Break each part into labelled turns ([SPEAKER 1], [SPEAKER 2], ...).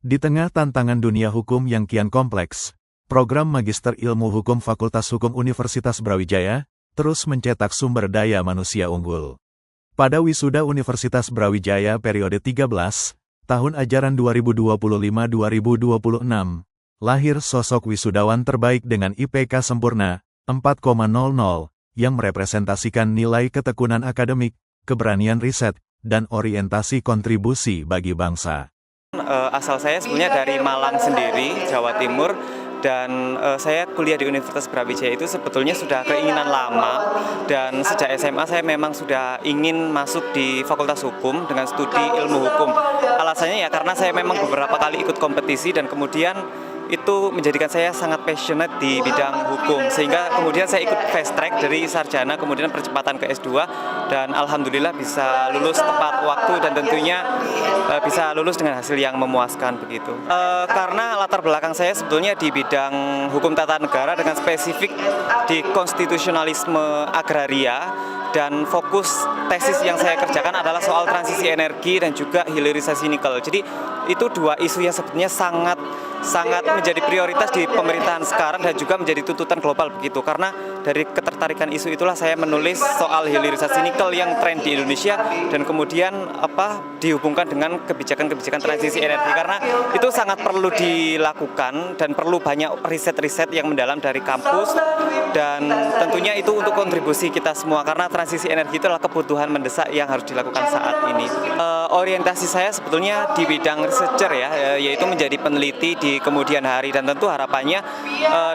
[SPEAKER 1] Di tengah tantangan dunia hukum yang kian kompleks, program Magister Ilmu Hukum Fakultas Hukum Universitas Brawijaya terus mencetak sumber daya manusia unggul. Pada wisuda Universitas Brawijaya periode 13, tahun ajaran 2025-2026, lahir sosok wisudawan terbaik dengan IPK sempurna 4,00 yang merepresentasikan nilai ketekunan akademik, keberanian riset, dan orientasi kontribusi bagi bangsa.
[SPEAKER 2] Asal saya sebenarnya dari Malang sendiri, Jawa Timur, dan saya kuliah di Universitas Brawijaya itu sebetulnya sudah keinginan lama, dan sejak SMA saya memang sudah ingin masuk di Fakultas Hukum dengan studi ilmu hukum. Alasannya ya karena saya memang beberapa kali ikut kompetisi dan kemudian itu menjadikan saya sangat passionate di bidang hukum, sehingga kemudian saya ikut fast track dari sarjana kemudian percepatan ke S2, dan alhamdulillah bisa lulus tepat waktu dan tentunya bisa lulus dengan hasil yang memuaskan begitu. Karena latar belakang saya sebetulnya di bidang hukum tata negara dengan spesifik di konstitusionalisme agraria, dan fokus tesis yang saya kerjakan adalah soal transisi energi dan juga hilirisasi nikel. Jadi itu dua isu yang sebetulnya sangat menjadi prioritas di pemerintahan sekarang dan juga menjadi tuntutan global begitu. Karena dari ketertarikan isu itulah saya menulis soal hilirisasi nikel yang tren di Indonesia dan kemudian dihubungkan dengan kebijakan-kebijakan transisi energi, karena itu sangat perlu dilakukan dan perlu banyak riset-riset yang mendalam dari kampus, dan tentunya itu untuk kontribusi kita semua karena transisi energi itu adalah kebutuhan mendesak yang harus dilakukan saat ini. Orientasi saya sebetulnya di bidang researcher ya, yaitu menjadi peneliti di kemudian hari, dan tentu harapannya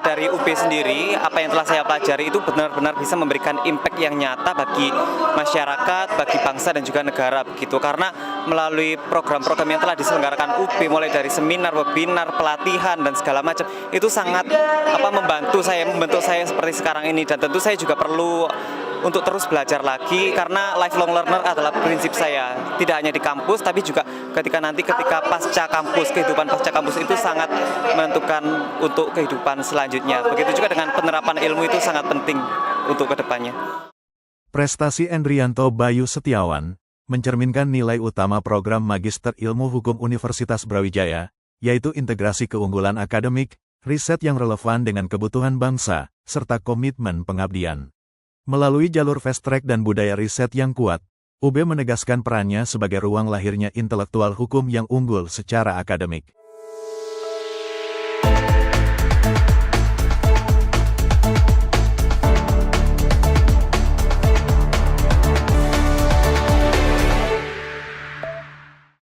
[SPEAKER 2] dari UB sendiri apa yang telah saya pelajari itu benar-benar bisa memberikan impact yang nyata bagi masyarakat, bagi bangsa dan juga negara begitu. Karena melalui program-program yang telah diselenggarakan UB mulai dari seminar, webinar, pelatihan dan segala macam itu sangat membentuk saya seperti sekarang ini, dan tentu saya juga perlu untuk terus belajar lagi karena lifelong learner adalah prinsip saya, tidak hanya di kampus tapi juga ketika pasca kampus, kehidupan pasca kampus itu sangat menentukan untuk kehidupan selanjutnya. Begitu juga dengan penerapan ilmu itu sangat penting untuk kedepannya.
[SPEAKER 1] Prestasi Endrianto Bayu Setiawan mencerminkan nilai utama program Magister Ilmu Hukum Universitas Brawijaya, yaitu integrasi keunggulan akademik, riset yang relevan dengan kebutuhan bangsa, serta komitmen pengabdian. Melalui jalur fast track dan budaya riset yang kuat, UB menegaskan perannya sebagai ruang lahirnya intelektual hukum yang unggul secara akademik.